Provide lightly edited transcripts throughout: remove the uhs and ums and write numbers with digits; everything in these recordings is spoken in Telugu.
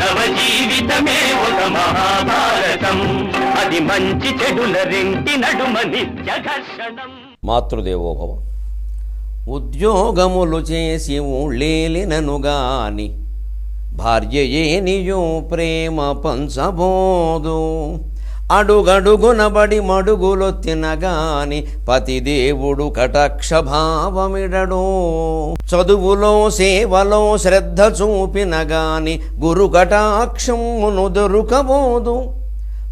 మానవ జీవితమే ఒక మహాభారతం, అది మంచి చెడుల రెంటి నడుమ నిత్య ఘర్షణం. మాతృదేవోభవ. ఉద్యోగములు చేసి ఊళ్ళేలిననుగాని భార్యయేనియో ప్రేమ పంచబోదు. అడుగడుగునబడి మడుగులొత్తినగాని పతిదేవుడు కటాక్షభావమిడడు. చదువులో సేవలో శ్రద్ధ చూపినగాని గురు కటాక్షమును దొరుకబోదు.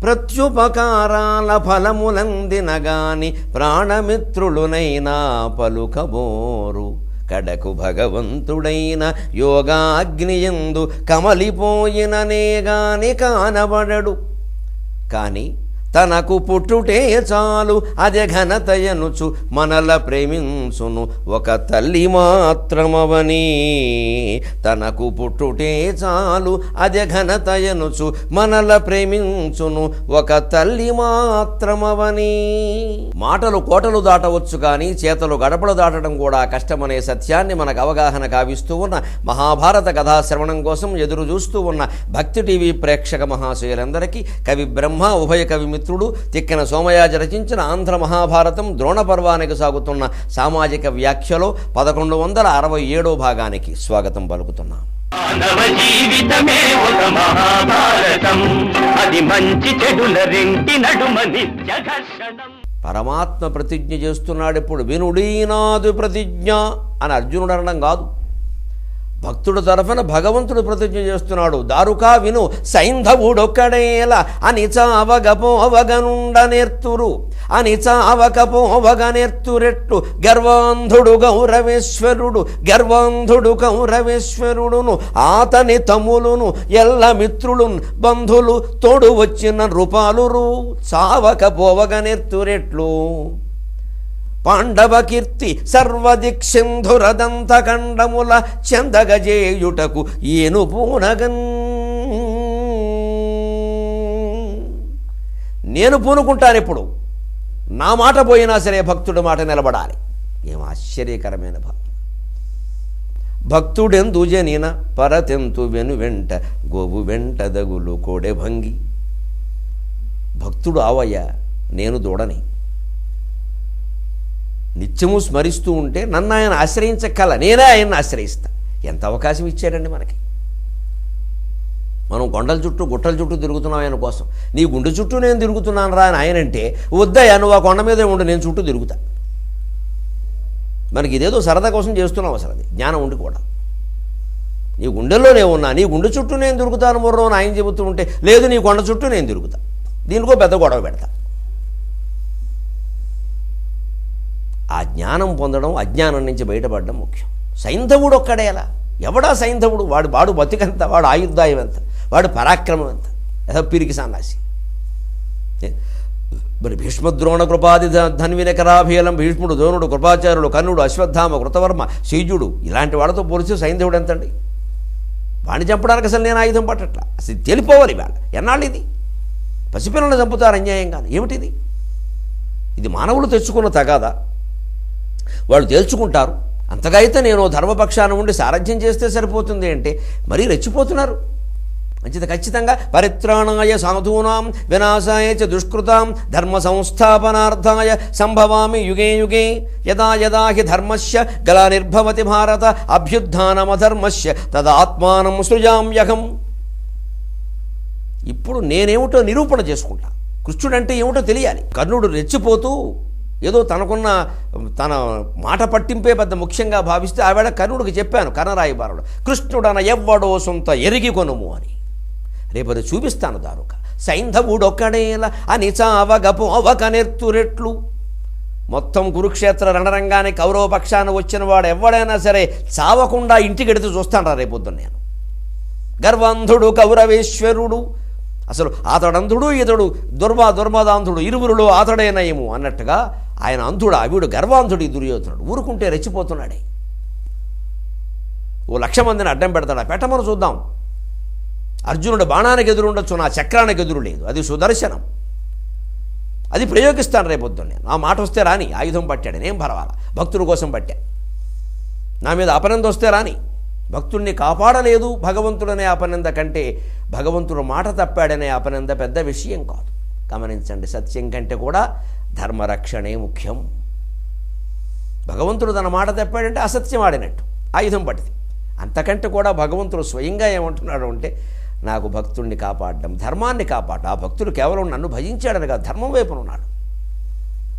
ప్రత్యుపకారాల ఫలములందినగాని ప్రాణమిత్రులునైనా పలుకబోరు. కడకు భగవంతుడైన యోగాగ్నియందు కమలిపోయిననేగాని కానబడడు. కాని తనకు పుట్టుటే చాలు అదే ఘనతయనుచు మనల ప్రేమించును ఒక తల్లి మాత్రమవని. తనకు పుట్టుటే చాలు అదే ఘనతయనుచు మనల ప్రేమించును ఒక తల్లి మాత్రమవని. మాటలు కోటలు దాటవచ్చు కానీ చేతలు గడపలు దాటడం కూడా కష్టమనే సత్యాన్ని మనకు అవగాహన కావిస్తూ ఉన్న మహాభారత కథాశ్రవణం కోసం ఎదురు చూస్తూ ఉన్న భక్తి టీవీ ప్రేక్షక మహాశయులందరికీ కవి బ్రహ్మ ఉభయ కవి మిత్రుడు తిక్కిన సోమయాజ రచించిన ఆంధ్ర మహాభారతం ద్రోణ పర్వానికి సాగుతున్న సామాజిక వ్యాఖ్యలో 1167వ భాగానికి స్వాగతం పలుకుతున్నాం. మానవ జీవితమే ఒక మహాభారతం, అది మంచి చెడుల రెంటి నడుమ నిత్య ఘర్షణం. పరమాత్మ ప్రతిజ్ఞ చేస్తున్నాడు. ఇప్పుడు వినుడీనాదు ప్రతిజ్ఞ అని అర్జునుడు అనడం కాదు, భక్తుడు తరఫున భగవంతుడు ప్రతిజ్ఞ చేస్తున్నాడు. దారుకా విను సైంధవుడొక్కడేల అని చావగపోవగనుండనేర్తురు అని చావకపోవగనేర్తురెట్టు గర్వాంధుడు కౌరవేశ్వరుడును ఆతని తమ్ములును ఎల్ల మిత్రులున్ బంధులు తోడు వచ్చిన నృపాలురు చావకపోవగనేర్తురెట్లు. పాండవ కీర్తి సర్వదిక్సింధురదంతకండముల చందగజేయుటకు ఏను పూనగన్. నేను పూనుకుంటాను. ఇప్పుడు నా మాట పోయినా సరే భక్తుడి మాట నిలబడాలి. ఏం ఆశ్చర్యకరమైన భావం. భక్తుడెందు జనిన పరతెంతు వెను వెంట గోవు వెంట దగులు కోడె భంగి. భక్తుడు ఆవయ్య, నేను దూడని. నిత్యము స్మరిస్తూ ఉంటే నన్ను ఆయన ఆశ్రయించక్కల, నేనే ఆయన్ని ఆశ్రయిస్తా. ఎంత అవకాశం ఇచ్చాడండి మనకి. మనం కొండల చుట్టూ గుట్టల చుట్టూ తిరుగుతున్నాం ఆయన కోసం. నీ గుండె చుట్టూ నేను తిరుగుతున్నాను రా అని ఆయన అంటే, వద్దయ్యా నువ్వు ఆ కొండ మీదే ఉండి నేను చుట్టూ తిరుగుతా. మనకి ఇదేదో సరదా కోసం చేస్తున్నాం, అసలు అది జ్ఞానం ఉండి కూడా. నీ గుండెల్లోనే ఉన్నా, నీ గుండె చుట్టూ నేను తిరుగుతాను మొర్రో అని ఆయన చెబుతూ ఉంటే, లేదు నీ కొండ చుట్టూ నేను తిరుగుతా, దీనికో పెద్ద గొడవ పెడతా. ఆ జ్ఞానం పొందడం, అజ్ఞానం నుంచి బయటపడడం ముఖ్యం. సైంధవుడు ఒక్కడేలా, ఎవడా సైంధవుడు? వాడు బతికెంత, వాడు ఆయుర్దాయం ఎంత, వాడు పరాక్రమం ఎంత, పిరికి సన్నాసి. మరి భీష్మద్రోణ కృపాది ధన్వినకరాభీలం భీష్ముడు, ద్రోణుడు, కృపాచార్యుడు, కర్ణుడు, అశ్వత్థామ, కృతవర్మ, శీజుడు ఇలాంటి వాళ్ళతో పోలిస్తే సైంధవుడు ఎంతండి? వాడిని చంపడానికి అసలు నేను ఆయుధం పట్టట్లా. అసలు తెలిపోవాలి వాళ్ళు. ఎన్నాళ్ళు ఇది? పసిపిల్లలను చంపుతారు అన్యాయంగాను. ఏమిటిది? ఇది మానవులు తెచ్చుకున్న తగాదా? వాళ్ళు తేల్చుకుంటారు. అంతగా అయితే నేను ధర్మపక్షాన ఉండి సారథ్యం చేస్తే సరిపోతుంది అంటే మరీ రెచ్చిపోతున్నారు. మంచిది. ఖచ్చితంగా పరిత్రాణాయ సాధూనాం వినాశాయ చ దుష్కృతాం ధర్మ సంస్థాపనార్థాయ సంభవామి యుగే యుగే యదా యదా హి ధర్మస్య గ్లానిర్భవతి భారత అభ్యుత్థానమధర్మస్య తదాత్మానం సృజామ్యహం. ఇప్పుడు నేనేమిటో నిరూపణ చేసుకుంటా. కృష్ణుడంటే ఏమిటో తెలియాలి. కర్ణుడు రెచ్చిపోతూ ఏదో తన మాట పట్టింపే పెద్ద ముఖ్యంగా భావిస్తే ఆవేళ కర్ణుడికి చెప్పాను, కర్ణరాయబారుడు, కృష్ణుడన ఎవ్వడో సొంత ఎరిగి కొనుము అని. రేపది చూపిస్తాను దారుక. సైంధవుడొక్కడేలా అని చావగపోవకనెర్తురెట్లు. మొత్తం కురుక్షేత్ర రణరంగానికి కౌరవపక్షాన వచ్చిన వాడు ఎవడైనా సరే చావకుండా ఇంటికెడితే చూస్తాను రా రేపొద్దున నేను. గర్వాంధుడు కౌరవేశ్వరుడు, అసలు అతడంధుడు ఇతడు దుర్మదాంధుడు, ఇరువురులో అతడే నయము అన్నట్టుగా ఆయన అంధుడు, వీడు గర్వాంధుడు, దుర్యోధనుడు. ఊరుకుంటే రెచ్చిపోతున్నాడే. ఓ 1,00,000 మందిని అడ్డం పెడతాడా? పెట్టమని చూద్దాం. అర్జునుడు బాణానికి ఎదురుండొచ్చు, నా చక్రానికి ఎదురు లేదు. అది సుదర్శనం. అది ప్రయోగిస్తాను రేపొద్దున నేను. ఆ మాట వస్తే రాని, ఆయుధం పట్టాడు, నేం పర్వాలా, భక్తుల కోసం పట్టా. నా మీద అపనంద వస్తే రాని, భక్తుణ్ణి కాపాడలేదు భగవంతుడనే అపనింద కంటే భగవంతుడు మాట తప్పాడనే అపనింద పెద్ద విషయం కాదు. గమనించండి, సత్యం కంటే కూడా ధర్మరక్షణే ముఖ్యం. భగవంతుడు తన మాట తప్పాడంటే అసత్యం ఆడినట్టు, ఆయుధం పట్టింది. అంతకంటే కూడా భగవంతుడు స్వయంగా ఏమంటున్నాడు అంటే, నాకు భక్తుడిని కాపాడడం, ధర్మాన్ని కాపాడడం. ఆ భక్తుడు కేవలం నన్ను భజించాడని కాదు, ధర్మం వైపున ఉన్నాడు,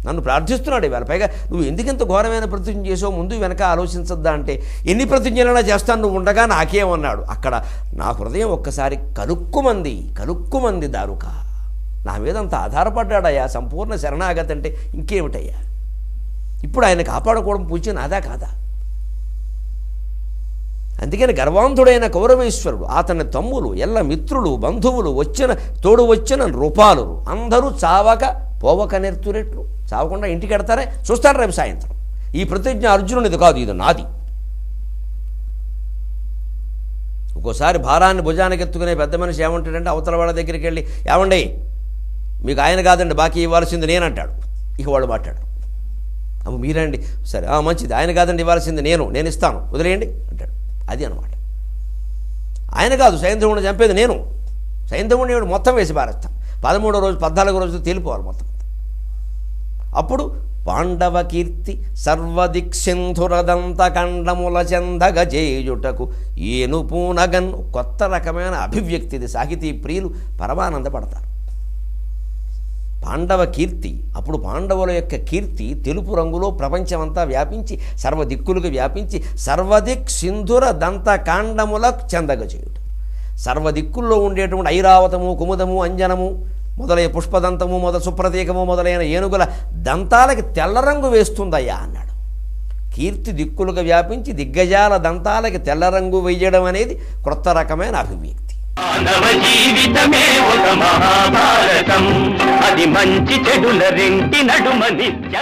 నన్ను ప్రార్థిస్తున్నాడు. ఇవాళ పైగా నువ్వు ఎందుకింత ఘోరమైన ప్రతిజ్ఞ చేసావు, ముందు వెనక ఆలోచించద్దా అంటే, ఎన్ని ప్రతిజ్ఞలైనా చేస్తాను, నువ్వు ఉండగా నాకేమన్నాడు. అక్కడ నా హృదయం ఒక్కసారి కలుక్కుమంది దారుక. నా మీద అంత ఆధారపడ్డాడయ్యా, సంపూర్ణ శరణాగతి అంటే ఇంకేమిటయ్యా. ఇప్పుడు ఆయన కాపాడుకోవడం పూజ నాదా కాదా? అందుకని గర్వాంధుడైన కౌరవేశ్వరుడు, అతని తమ్ములు, ఎల్ల మిత్రులు, బంధువులు, తోడు వచ్చిన రూపాలు అందరూ చావక పోవక నెర్తురెట్లు. చావకుండా ఇంటికి ఎడతారే, చూస్తాడు రేపు సాయంత్రం. ఈ ప్రతిజ్ఞ అర్జునునిది కాదు, ఇది నాది. ఒక్కోసారి భారాన్ని భుజానికి ఎత్తుకునే పెద్ద మనిషి ఏమంటాడంటే, అవతల వాళ్ళ దగ్గరికి వెళ్ళి, ఏమండి మీకు ఆయన కాదండి బాకీ ఇవ్వాల్సింది నేనంటాడు. ఇక వాడు మాట్లాడు, అవి మీరండి, సరే మంచిది, ఆయన కాదండి ఇవ్వాల్సింది నేను ఇస్తాను, వదిలేయండి అంటాడు. అది అన్నమాట. ఆయన కాదు సైంధవుడిని చంపేది నేను, సైంధవుడిని మొత్తం వేసి పారేస్తాను. 13వ రోజు 14వ రోజు తేలిపోవాలి మొత్తం. అప్పుడు పాండవ కీర్తి సర్వదిక్సింధురదంత కండముల చెందగ చేయుటకు ఏను పూనగన్. కొత్త రకమైన అభివ్యక్తిది. సాహితీ ప్రియులు పరమానందపడతారు. పాండవ కీర్తి, అప్పుడు పాండవుల యొక్క కీర్తి తెలుపు రంగులో ప్రపంచమంతా వ్యాపించి, సర్వదిక్కులకు వ్యాపించి, సర్వదిక్ సింధుర దంత కాండముల చెందగ చేయుట. సర్వదిక్కుల్లో ఉండేటువంటి ఐరావతము, కుముదము, అంజనము మొదలైన పుష్పదంతము సుప్రతీకము మొదలైన ఏనుగుల దంతాలకి తెల్ల రంగు వేస్తుందయ్యా అన్నాడు. కీర్తి దిక్కులుగా వ్యాపించి దిగ్గజాల దంతాలకి తెల్ల రంగు వేయడం అనేది కొత్త రకమైన అభివ్యక్తి. మానవ జీవితమే ఒక మహాభారతం, అది మంచి చెడుల రెంటి నడుమ నిత్య